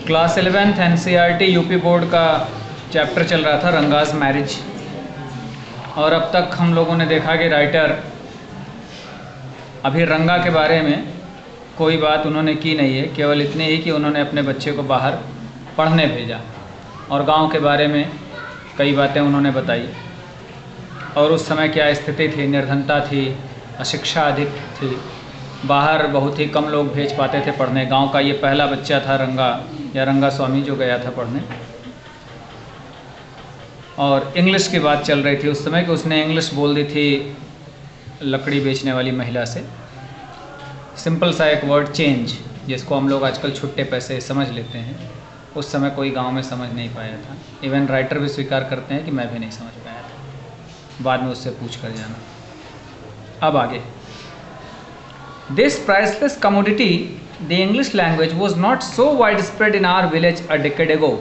Class 11th NCERT UP board का chapter चल रहा था रंगास मैरिज। और अब तक हम लोगों ने देखा कि राइटर अभी रंगा के बारे में कोई बात उन्होंने की नहीं है, केवल इतनी ही कि उन्होंने अपने बच्चे को बाहर पढ़ने भेजा और गांव के बारे में कई बातें उन्होंने बताई और उस समय क्या स्थिति थी, निर्धनता थी, अशिक्षा अधिक थी, बाहर बहुत ही कम लोग भेज पाते थे पढ़ने। गांव का ये पहला बच्चा था रंगा या रंगा स्वामी जो गया था पढ़ने। और इंग्लिश की बात चल रही थी उस समय कि उसने इंग्लिश बोल दी थी लकड़ी बेचने वाली महिला से। सिंपल सा एक वर्ड चेंज, जिसको हम लोग आजकल छुट्टे पैसे समझ लेते हैं, उस समय कोई गांव में समझ नहीं पाया था। इवन राइटर भी स्वीकार करते हैं कि मैं भी नहीं समझ पाया था, बाद में उससे पूछ कर जाना। अब आगे, this priceless commodity the English language was not so wide spread in our village a decade ago.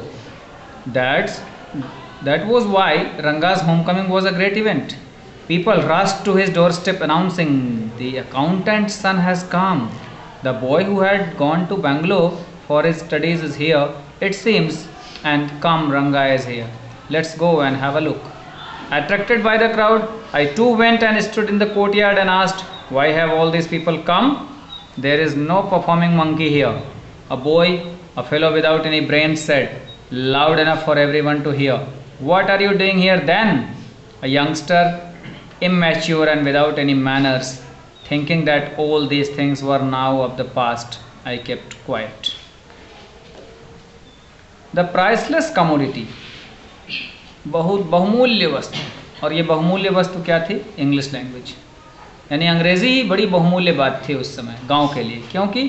That was why Ranga's homecoming was a great event. People rushed to his doorstep announcing, "The accountant's son has come. The boy who had gone to Bangalore for his studies is here, it seems, and come, Ranga is here. Let's go and have a look." Attracted by the crowd, I too went and stood in the courtyard and asked, "Why have all these people come? There is no performing monkey here." A boy, a fellow without any brains, said, loud enough for everyone to hear, "What are you doing here then?" A youngster, immature and without any manners, thinking that all these things were now of the past, I kept quiet. The priceless commodity, बहुत बहुमूल्य वस्तु। और ये बहुमूल्य वस्तु क्या थी? English language, यानी अंग्रेज़ी बड़ी बहुमूल्य बात थी उस समय गांव के लिए, क्योंकि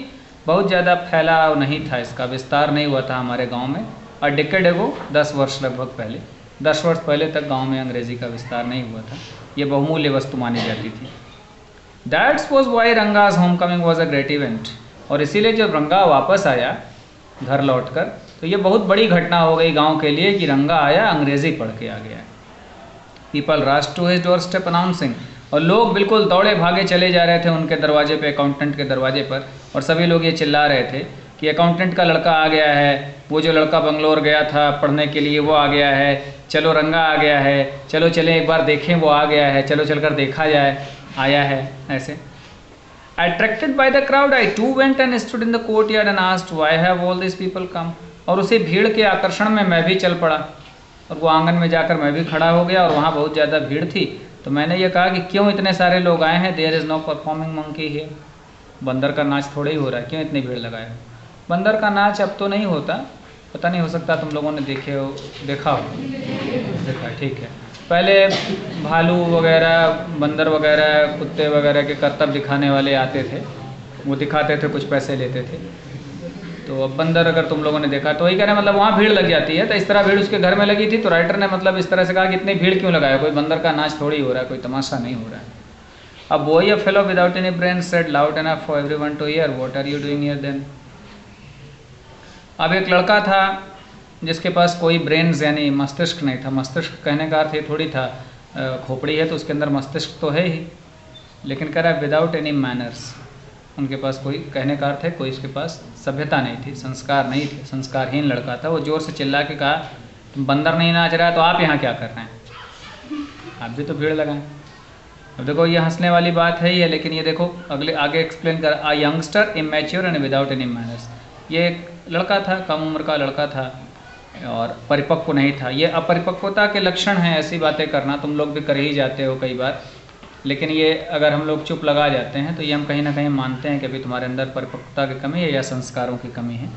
बहुत ज़्यादा फैलाव नहीं था, इसका विस्तार नहीं हुआ था हमारे गांव में। और डिकेड एगो 10 वर्ष लगभग पहले, 10 वर्ष पहले तक गांव में अंग्रेज़ी का विस्तार नहीं हुआ था। ये बहुमूल्य वस्तु मानी जाती थी। That's was why Ranga's homecoming was a great event. और इसीलिए जब रंगा वापस आया घर लौटकर, तो ये बहुत बड़ी घटना हो गई गांव के लिए कि रंगा आया, अंग्रेज़ी पढ़ के आ गया। People rush to his doorstep announcing, और लोग बिल्कुल दौड़े भागे चले जा रहे थे उनके दरवाजे पे, अकाउंटेंट के दरवाजे पर, और सभी लोग ये चिल्ला रहे थे कि अकाउंटेंट का लड़का आ गया है, वो जो लड़का बंगलोर गया था पढ़ने के लिए वो आ गया है, चलो रंगा आ गया है, चलो चले एक बार देखें वो आ गया है, चलो चलकर देखा जाए आया है। ऐसे attracted by the crowd I too went and stood in the courtyard and asked, why have all this people come. और उसी भीड़ के आकर्षण में मैं भी चल पड़ा और वो आंगन में जाकर मैं भी खड़ा हो गया, और वहाँ बहुत ज़्यादा भीड़ थी। तो मैंने ये कहा कि क्यों इतने सारे लोग आए हैं? There is no performing monkey here. बंदर का नाच थोड़ा ही हो रहा है, क्यों इतनी भीड़ लगाए हो? बंदर का नाच अब तो नहीं होता, पता नहीं, हो सकता तुम लोगों ने देखा हो, देखा, ठीक है। पहले भालू वगैरह, बंदर वगैरह, कुत्ते वगैरह के करतब दिखाने वाले आते थे, वो दिखाते थे, कुछ पैसे लेते थे। तो अब बंदर अगर तुम लोगों ने देखा तो वही कह रहे, मतलब वहाँ भीड़ लग जाती है। तो इस तरह भीड़ उसके घर में लगी थी, तो राइटर ने मतलब इस तरह से कहा कि इतनी भीड़ क्यों लगाया, कोई बंदर का नाच थोड़ी हो रहा है, कोई तमाशा नहीं हो रहा है। अब boy a fellow without any brain said loud enough for everyone to hear, what are you doing here then. अब एक लड़का था जिसके पास कोई ब्रेन्स यानी मस्तिष्क नहीं था। मस्तिष्क कहने का अर्थ ये थोड़ी था खोपड़ी है तो उसके अंदर मस्तिष्क तो है ही, लेकिन कह रहा है विदाउट एनी मैनर्स, उनके पास कोई, कहने का अर्थ है कोई उसके पास सभ्यता नहीं थी, संस्कार नहीं थे, संस्कारहीन लड़का था। वो जोर से चिल्ला के कहा, तुम बंदर नहीं नाच रहा है तो आप यहाँ क्या कर रहे हैं? आप भी तो भीड़ लगाएं। अब देखो ये हंसने वाली बात है ही है, लेकिन ये देखो अगले आगे एक्सप्लेन कर, a youngster immature and without any manners. ये एक लड़का था, कम उम्र का लड़का था और परिपक्व नहीं था। ये अपरिपक्वता के लक्षण हैं ऐसी बातें करना, तुम लोग भी कर ही जाते हो कई बार, लेकिन ये अगर हम लोग चुप लगा जाते हैं तो ये हम कहीं ना कहीं मानते हैं कि अभी तुम्हारे अंदर परिपक्वता की कमी है या संस्कारों की कमी है।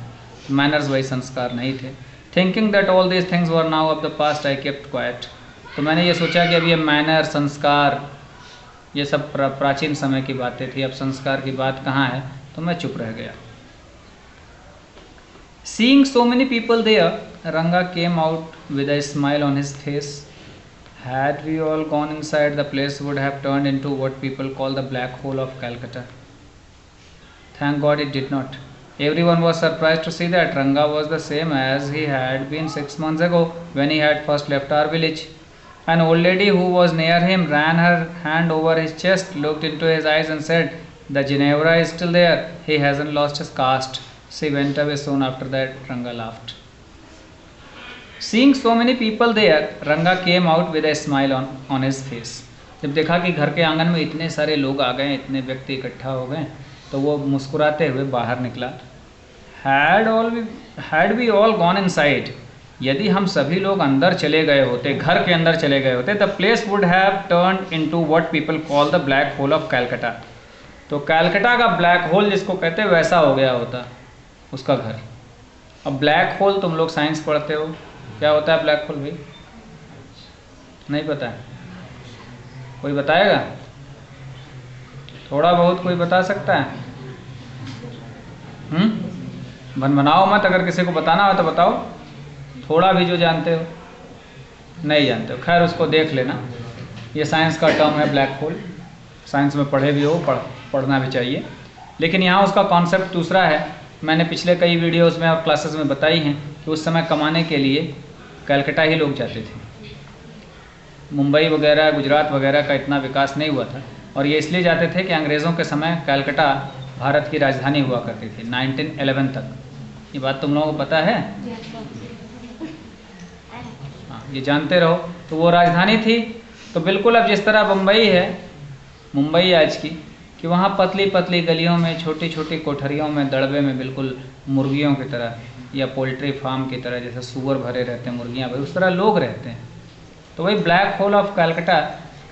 मैनर्स वही संस्कार नहीं थे। Thinking that all these things were now of the past I kept quite. तो मैंने ये सोचा कि अब ये मैनर, संस्कार, ये सब प्राचीन समय की बातें थी, अब संस्कार की बात कहाँ है, तो मैं चुप रह गया। Seeing so many people there, Ranga came out with a smile on his face. Had we all gone inside, the place would have turned into what people call the black hole of Calcutta. Thank God it did not. Everyone was surprised to see that Ranga was the same as he had been 6 months ago when he had first left our village. An old lady who was near him ran her hand over his chest, looked into his eyes and said, "The Ginevra is still there. He hasn't lost his caste." She went away soon after that, Ranga laughed. Seeing so many people there, Ranga came out with a smile on his face. जब देखा कि घर के आंगन में इतने सारे लोग आ गए, इतने व्यक्ति इकट्ठा हो गए, तो वो मुस्कुराते हुए बाहर निकला. Had we all gone inside, यदि हम सभी लोग अंदर चले गए होते, घर के अंदर चले गए होते, the place would have turned into what people call the black hole of Calcutta. तो कैलकटा का ब्लैक होल जिसको कहते हैं वैसा हो गया होता उसका घर. अब ब्लैक होल तुम लोग साइंस पढ़ते हो, क्या होता है ब्लैक होल भाई? नहीं पता है? कोई बताएगा? थोड़ा बहुत कोई बता सकता है? बनाओ मत, अगर किसी को बताना हो तो बताओ, थोड़ा भी जो जानते हो. नहीं जानते हो, खैर उसको देख लेना. ये साइंस का टर्म है ब्लैक होल, साइंस में पढ़े भी हो, पढ़ना भी चाहिए. लेकिन यहाँ उसका कॉन्सेप्ट दूसरा है. मैंने पिछले कई वीडियोस में और क्लासेस में बताई हैं कि उस समय कमाने के लिए कलकत्ता ही लोग जाते थे. मुंबई वगैरह, गुजरात वगैरह का इतना विकास नहीं हुआ था. और ये इसलिए जाते थे कि अंग्रेज़ों के समय कलकत्ता भारत की राजधानी हुआ करती थी 1911 तक. ये बात तुम लोगों को पता है? हाँ, ये जानते रहो. तो वो राजधानी थी. तो बिल्कुल अब जिस तरह बम्बई है, मुंबई आज की, कि वहाँ पतली पतली गलियों में, छोटी छोटी कोठरियों में, दड़बे में, बिल्कुल मुर्गियों की तरह या पोल्ट्री फार्म की तरह, जैसे सुअर भरे रहते हैं, मुर्गियाँ भरे, उस तरह लोग रहते हैं. तो वही black hole of Calcutta,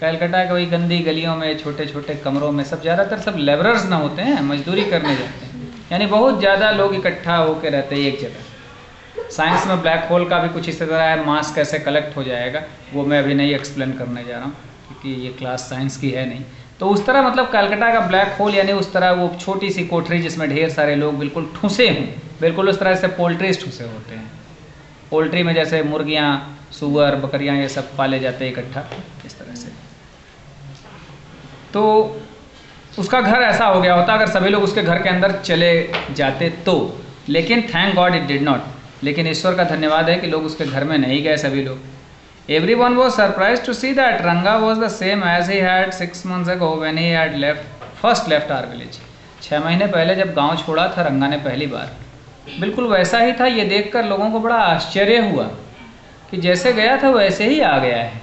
Calcutta के वही गंदी गलियों में, छोटे छोटे कमरों में, सब ज़्यादातर सब लेबरर्स ना होते हैं, मजदूरी करने जाते हैं. यानी बहुत ज़्यादा लोग इकट्ठा होकर रहते हैं एक जगह. साइंस में ब्लैक होल का भी कुछ इसी तरह है. मास कैसे कलेक्ट हो जाएगा वो मैं अभी नहीं एक्सप्लेन करने जा रहा हूँ, क्योंकि ये क्लास साइंस की है नहीं. तो उस तरह मतलब कलकत्ता का ब्लैक होल यानी उस तरह वो छोटी सी कोठरी जिसमें ढेर सारे लोग बिल्कुल ठूसे हों, बिल्कुल उस तरह से पोल्ट्रीज ठूसे होते हैं. पोल्ट्री में जैसे मुर्गियाँ, सुअर, बकरियाँ, ये सब पाले जाते हैं इकट्ठा, इस तरह से. तो उसका घर ऐसा हो गया होता अगर सभी लोग उसके घर के अंदर चले जाते तो. लेकिन thank God it did not. लेकिन ईश्वर का धन्यवाद है कि लोग उसके घर में नहीं गए सभी लोग. Everyone was surprised to see that Ranga was the same as he had 6 months ago when he had first left our village. 6 महीने पहले जब गांव छोड़ा था रंगा ने पहली बार, बिल्कुल वैसा ही था. ये देखकर लोगों को बड़ा आश्चर्य हुआ कि जैसे गया था वैसे ही आ गया है.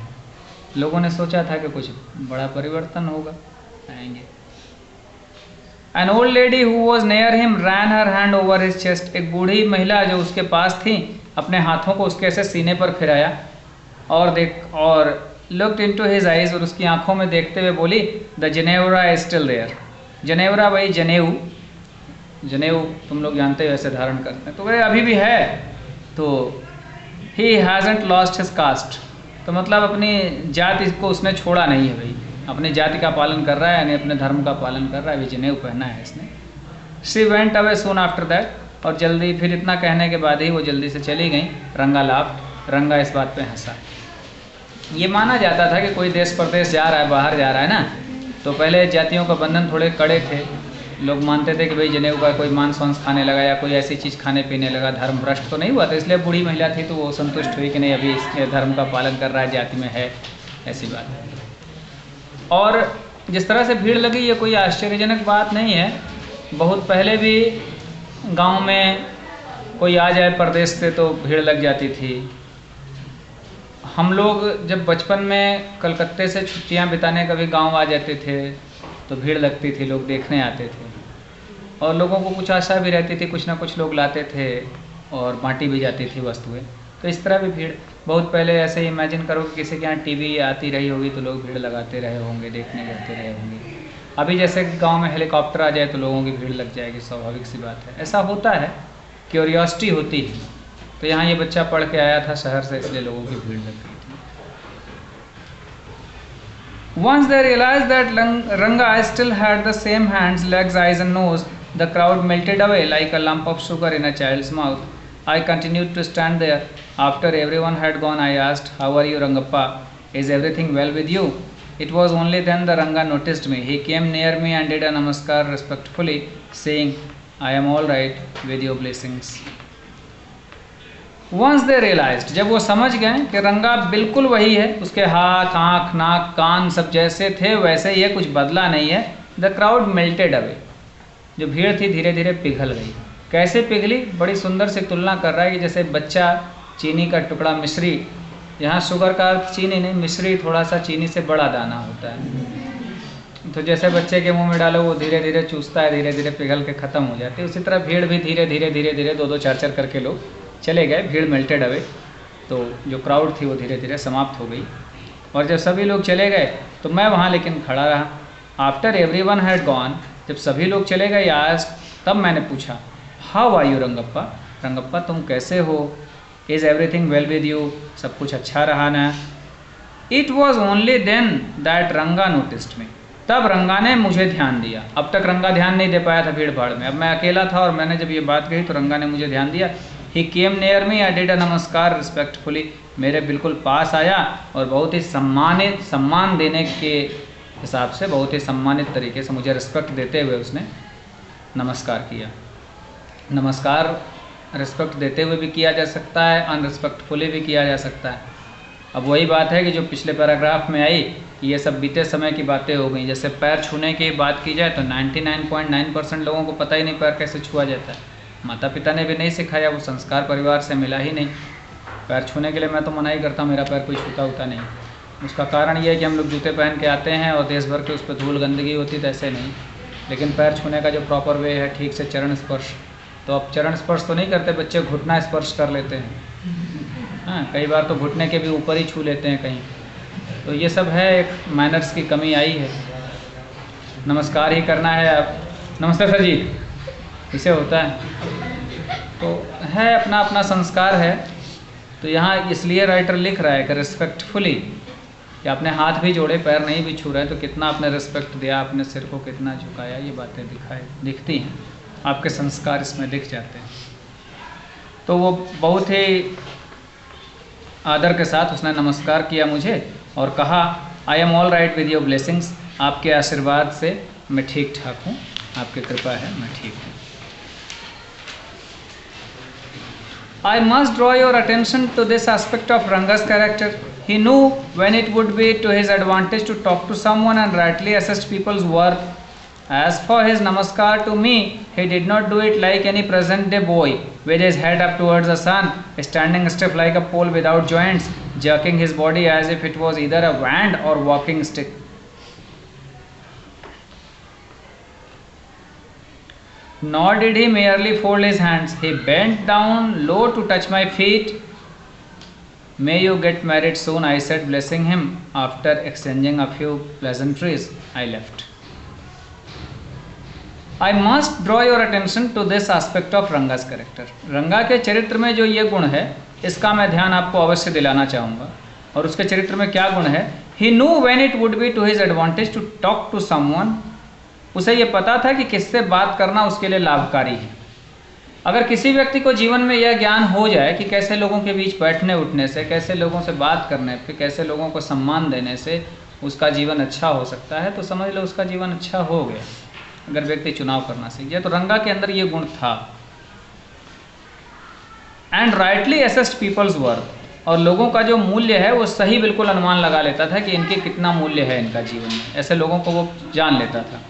लोगों ने सोचा था कि कुछ बड़ा परिवर्तन होगा, आएंगे. An old lady who was near him ran her hand over his chest. एक बूढ़ी महिला जो उसके पास थी अपने हाथों को उसके ऐसे सीने पर फिराया और looked into his eyes, और उसकी आंखों में देखते हुए बोली, The Genevra is still there. जनेवरा वही जनेऊ तुम लोग जानते हो ऐसे धारण करते हैं, तो वह अभी भी है. तो he hasn't lost his caste. तो मतलब अपनी जाति को उसने छोड़ा नहीं है भाई, अपनी जाति का पालन कर रहा है, यानी अपने धर्म का पालन कर रहा है. अभी जनेऊ पहना है इसने. She went away soon after that. और जल्दी, फिर इतना कहने के बाद ही वो जल्दी से चली गई. रंगा laughed. रंगा इस बात पे हंसा. ये माना जाता था कि कोई देश परदेश जा रहा है, बाहर जा रहा है ना, तो पहले जातियों का बंधन थोड़े कड़े थे. लोग मानते थे कि भाई जनेऊ का कोई मांस वांस खाने लगा या कोई ऐसी चीज़ खाने पीने लगा, धर्म भ्रष्ट तो नहीं हुआ था. इसलिए बूढ़ी महिला थी तो वो संतुष्ट हुई कि नहीं अभी इसके धर्म का पालन कर रहा है, जाति में है, ऐसी बात. और जिस तरह से भीड़ लगी ये कोई आश्चर्यजनक बात नहीं है. बहुत पहले भी गाँव में कोई आ जाए परदेश से तो भीड़ लग जाती थी. हम लोग जब बचपन में कलकत्ते से छुट्टियां बिताने कभी गांव आ जाते थे तो भीड़ लगती थी, लोग देखने आते थे. और लोगों को कुछ आशा भी रहती थी, कुछ ना कुछ लोग लाते थे और बांटी भी जाती थी वस्तुएं. तो इस तरह भी भीड़ बहुत पहले ऐसे ही इमेजिन करो कि किसी के यहाँ टीवी आती रही होगी तो लोग भीड़ लगाते रहे होंगे, देखने जाते रहे होंगे. अभी जैसे गाँव में हेलीकॉप्टर आ जाए तो लोगों की भीड़ लग जाएगी, स्वाभाविक सी बात है. ऐसा होता है, क्यूरियोसिटी होती है. तो यहाँ ये बच्चा पढ़ के आया था शहर से, इसलिए लोगों की भीड़ लग गई थी. Once they realized that Ranga still had the same hands, legs, eyes and nose, the crowd melted away like a lump of sugar in a child's mouth. I continued to stand there. After everyone had gone, I asked, "How are you, Rangappa? Is everything well with you?" It was only then the Ranga noticed me. He came near me and did a namaskar respectfully, saying, "I am all right with your blessings." Once they realized, जब वो समझ गए कि रंगा बिल्कुल वही है, उसके हाथ, आँख, नाक, कान सब जैसे थे वैसे ही है, कुछ बदला नहीं है. The crowd melted away. जो भीड़ थी धीरे धीरे पिघल गई. कैसे पिघली? बड़ी सुंदर से तुलना कर रहा है कि जैसे बच्चा चीनी का टुकड़ा, मिश्री, यहाँ शुगर का अर्थ चीनी नहीं, मिश्री थोड़ा सा चीनी से बड़ा दाना होता है। तो जैसे बच्चे के मुंह में डालो वो धीरे धीरे चूसता है, धीरे धीरे पिघल के ख़त्म हो जाती है। उसी तरह भीड़ भी धीरे धीरे धीरे धीरे 2-2 4-4 करके लोग चले गए, भीड़ मेल्टेड अवे। तो जो क्राउड थी वो धीरे धीरे समाप्त हो गई। और जब सभी लोग चले गए तो मैं वहाँ लेकिन खड़ा रहा। आफ्टर एवरीवन हैड गॉन, जब सभी लोग चले गए आज, तब मैंने पूछा, how are you Rangappa? Rangappa तुम कैसे हो? Is everything well with you? सब कुछ अच्छा रहा ना? It was only then that Ranga noticed me, तब रंगा ने मुझे ध्यान दिया। अब तक रंगा ध्यान नहीं दे पाया था भीड़ भाड़ में, अब मैं अकेला था और मैंने जब ये बात कही तो रंगा ने मुझे ध्यान दिया। ही came near me, I did a नमस्कार रिस्पेक्टफुली, मेरे बिल्कुल पास आया और बहुत ही सम्मान देने के हिसाब से, बहुत ही सम्मानित तरीके से मुझे रिस्पेक्ट देते हुए उसने नमस्कार किया। नमस्कार रिस्पेक्ट देते हुए भी किया जा सकता है, अनरिस्पेक्टफुली भी किया जा सकता है। अब वही बात है कि जो पिछले पैराग्राफ में आई कि ये सब बीते समय की बातें हो गई। जैसे पैर छूने की बात की जाए तो 99.9% लोगों को पता ही नहीं पैर कैसे छुआ जाता है। माता पिता ने भी नहीं सिखाया, वो संस्कार परिवार से मिला ही नहीं। पैर छूने के लिए मैं तो मना ही करता हूँ, मेरा पैर कोई छूता होता नहीं। उसका कारण ये है कि हम लोग जूते पहन के आते हैं और देश भर के उस पर धूल गंदगी होती, तो ऐसे नहीं। लेकिन पैर छूने का जो प्रॉपर वे है, ठीक से चरण स्पर्श, तो अब चरण स्पर्श तो नहीं करते बच्चे, घुटना स्पर्श कर लेते हैं। हाँ, कई बार तो घुटने के भी ऊपर ही छू लेते हैं कहीं। तो ये सब है, एक मैनर्स की कमी आई है। नमस्कार ही करना है। अब नमस्ते सर जी, इसे होता है। तो है, अपना अपना संस्कार है। तो यहाँ इसलिए राइटर लिख रहा है कि रिस्पेक्टफुली, कि आपने हाथ भी जोड़े, पैर नहीं भी छू रहे, तो कितना आपने रिस्पेक्ट दिया, अपने सिर को कितना झुकाया, ये बातें दिखती हैं, आपके संस्कार इसमें दिख जाते हैं। तो वो बहुत ही आदर के साथ उसने नमस्कार किया मुझे और कहा, I am all right with your blessings, आपके आशीर्वाद से मैं ठीक ठाक हूँ, आपकी कृपा है, मैं ठीक हूँ। I must draw your attention to this aspect of Ranga's character. He knew when it would be to his advantage to talk to someone and rightly assess people's worth. As for his namaskar to me, he did not do it like any present-day boy, with his head up towards the sun, standing stiff like a pole without joints, jerking his body as if it was either a wand or walking stick. Nor did he merely fold his hands. He bent down low to touch my feet. May you get married soon, I said, blessing him. After exchanging a few pleasantries, I left. I must draw your attention to this aspect of Ranga's character. रंगा के चरित्र में जो ये गुण है, इसका मैं ध्यान आपको अवश्य दिलाना चाहूँगा। और उसके चरित्र में क्या गुण है? He knew when it would be to his advantage to talk to someone. उसे ये पता था कि किससे बात करना उसके लिए लाभकारी है। अगर किसी व्यक्ति को जीवन में यह ज्ञान हो जाए कि कैसे लोगों के बीच बैठने उठने से, कैसे लोगों से बात करने पे, कैसे लोगों को सम्मान देने से उसका जीवन अच्छा हो सकता है, तो समझ लो उसका जीवन अच्छा हो गया। अगर व्यक्ति चुनाव करना सीख गया, तो रंगा के अंदर ये गुण था। And rightly assessed people's worth, और लोगों का जो मूल्य है वो सही बिल्कुल अनुमान लगा लेता था कि इनके कितना मूल्य है इनका जीवन में, ऐसे लोगों को वो जान लेता था।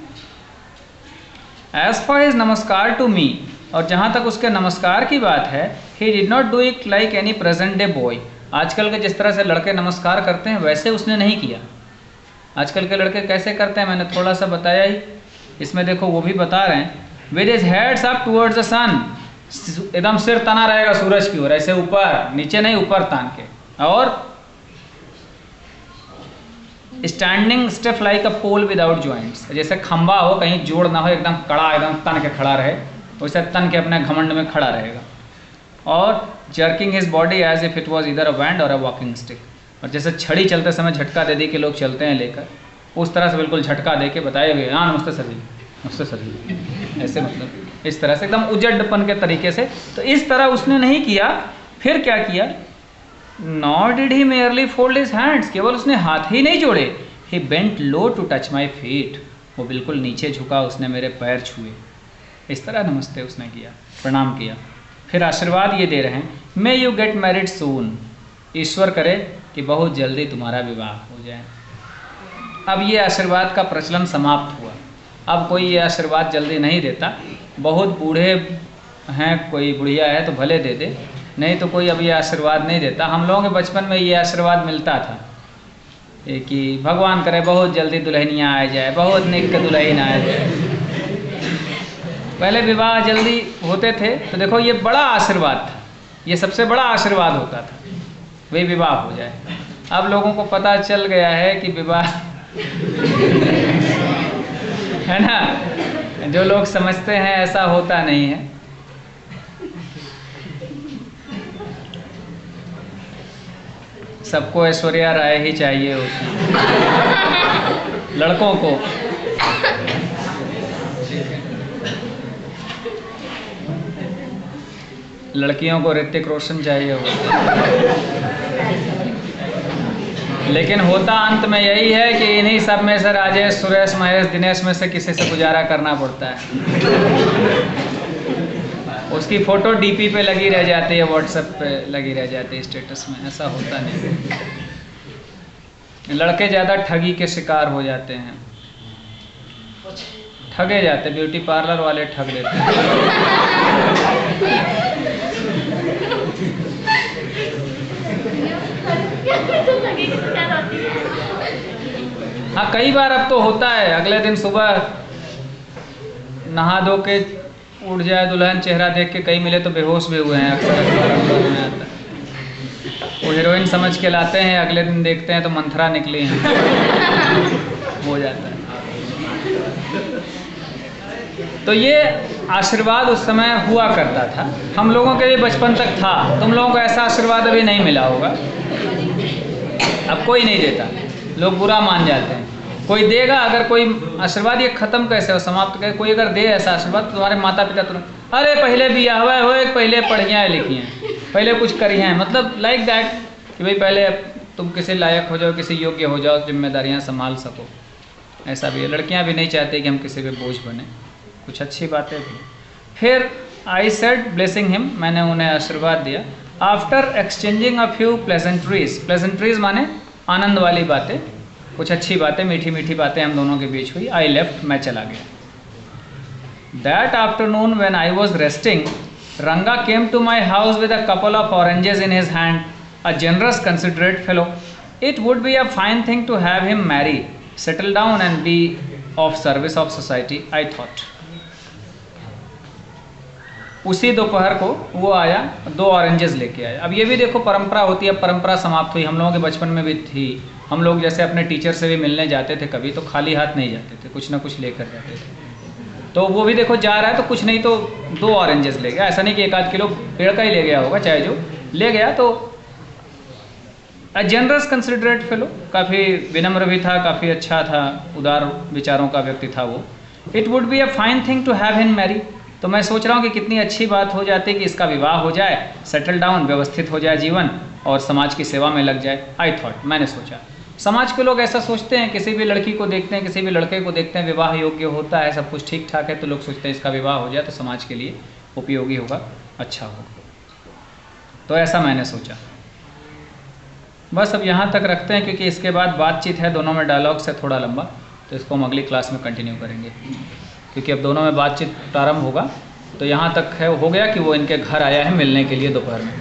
एज फॉर हिज नमस्कार टू मी, और जहाँ तक उसके नमस्कार की बात है, he did not do it like any present day boy. आजकल के जिस तरह से लड़के नमस्कार करते हैं वैसे उसने नहीं किया। आजकल के लड़के कैसे करते हैं मैंने थोड़ा सा बताया ही, इसमें देखो वो भी बता रहे हैं। With his heads up towards the sun, एकदम सिर तना रहेगा सूरज की ओर, ऐसे ऊपर, नीचे नहीं, ऊपर तान के, और standing stiff like a pole without joints, जैसे खंबा हो, कहीं जोड़ ना हो, एकदम कड़ा, एकदम तन के खड़ा रहे, वैसे तन के अपने घमंड में खड़ा रहेगा। और jerking his body as if it was either a wand or a walking stick, और जैसे छड़ी चलते समय झटका दे दी के लोग चलते हैं लेकर, उस तरह से बिल्कुल झटका दे के बताए हुए, हाँ नमस्ते सर जी, नमस्ते सर जी, ऐसे मतलब इस तरह से एकदम उजड़पन के तरीके से। तो इस तरह उसने नहीं किया। फिर क्या किया? Not did he merely fold his hands, केवल उसने हाथ ही नहीं जोड़े। He bent low to touch my feet, वो बिल्कुल नीचे झुका, उसने मेरे पैर छुए। इस तरह नमस्ते उसने किया, प्रणाम किया। फिर आशीर्वाद ये दे रहे हैं, मे यू गेट मैरिड सून, ईश्वर करे कि बहुत जल्दी तुम्हारा विवाह हो जाए। अब ये आशीर्वाद का प्रचलन समाप्त हुआ। अब कोई ये आशीर्वाद जल्दी नहीं देता। बहुत बूढ़े हैं, कोई बुढ़िया है तो भले दे दे, नहीं तो कोई अब ये आशीर्वाद नहीं देता। हम लोगों के बचपन में ये आशीर्वाद मिलता था कि भगवान करे बहुत जल्दी दुल्हनियाँ आ जाए, बहुत निक दुल्हन आ जाए। पहले विवाह जल्दी होते थे तो देखो ये बड़ा आशीर्वाद था, ये सबसे बड़ा आशीर्वाद होता था, वही विवाह हो जाए। अब लोगों को पता चल गया है कि विवाह है ना, जो लोग समझते हैं ऐसा होता नहीं है। सबको ऐश्वर्या राय ही चाहिए होती, लड़कों को। लड़कियों को ऋतिक रोशन चाहिए होता। लेकिन होता अंत में यही है कि इन्हीं सब में से राजेश, सुरेश, महेश, दिनेश में से किसी से गुजारा करना पड़ता है। उसकी फ़ोटो डीपी पे लगी रह जाती है, व्हाट्सएप पे लगी रह जाती है, स्टेटस में। ऐसा होता नहीं। लड़के ज़्यादा ठगी के शिकार हो जाते हैं, ठगे जाते, ब्यूटी पार्लर वाले ठग लेते हैं। हाँ, कई बार अब तो होता है, अगले दिन सुबह नहा धो के उठ जाए दुल्हन, चेहरा देख के कई मिले तो बेहोश भी हुए हैं, अक्सर अखबारों में आता है। वो हीरोइन समझ के लाते हैं, अगले दिन देखते हैं तो मंथरा निकली हैं। हो जाता है। तो ये आशीर्वाद उस समय हुआ करता था, हम लोगों के लिए बचपन तक था। तुम लोगों को ऐसा आशीर्वाद अभी नहीं मिला होगा, अब कोई नहीं देता, लोग बुरा मान जाते हैं। कोई देगा, अगर कोई आशीर्वाद, ये खत्म कैसे हो, समाप्त कैसे, कोई अगर दे ऐसा आशीर्वाद तो तुम्हारे माता पिता तुरंत, अरे पहले बिया हुआ हो, पहले पढ़ियाँ लिखियाँ, पहले कुछ करियाँ, मतलब लाइक दैट कि भाई पहले तुम किसी लायक हो जाओ, किसी योग्य हो जाओ, जिम्मेदारियाँ संभाल सको। ऐसा भी है। लड़कियाँ भी नहीं चाहती कि हम किसी पे बोझ बने, कुछ अच्छी बातें भी। फिर आई सेड ब्लेसिंग हिम, मैंने उन्हें आशीर्वाद दिया। After exchanging a few pleasantries, pleasantries माने आनंद वाली बातें, कुछ अच्छी बातें, मीठी मीठी बातें हम दोनों के बीच हुई। आई लेफ्ट, मैं चला गया। That afternoon when I was resting, Ranga came to my house with a couple of oranges in his hand, a generous considerate fellow. It would be a fine thing to have him marry, settle down and be of service of society, I thought. उसी दोपहर को वो आया, 2 oranges लेके आया। अब ये भी देखो परंपरा होती है, परंपरा समाप्त हुई, हम लोगों के बचपन में भी थी। हम लोग जैसे अपने टीचर से भी मिलने जाते थे कभी, तो खाली हाथ नहीं जाते थे, कुछ ना कुछ लेकर जाते थे। तो वो भी देखो जा रहा है तो कुछ नहीं तो 2 ऑरेंजेस ले गया, ऐसा नहीं कि 1 आध किलो पेड़ का ही ले गया होगा, चाहे जो ले गया। तो अ जनरस कंसिडरेट फेलो, काफ़ी विनम्र भी था, काफ़ी अच्छा था, उदार विचारों का व्यक्ति था वो। It would be a fine thing to have him marry, तो मैं सोच रहा हूँ कि कितनी अच्छी बात हो जाती कि इसका विवाह हो जाए, सेटल डाउन, व्यवस्थित हो जाए जीवन और समाज की सेवा में लग जाए। आई थॉट, मैंने सोचा। समाज के लोग ऐसा सोचते हैं, किसी भी लड़की को देखते हैं, किसी भी लड़के को देखते हैं, विवाह योग्य होता है, सब कुछ ठीक ठाक है, तो लोग सोचते हैं इसका विवाह हो जाए तो समाज के लिए उपयोगी होगा, अच्छा होगा। तो ऐसा मैंने सोचा। बस अब यहाँ तक रखते हैं, क्योंकि इसके बाद बातचीत है दोनों में, डायलॉग से थोड़ा लंबा, तो इसको हम अगली क्लास में कंटिन्यू करेंगे, क्योंकि अब दोनों में बातचीत प्रारंभ होगा। तो यहाँ तक है, हो गया कि वो इनके घर आया है मिलने के लिए दोपहर में।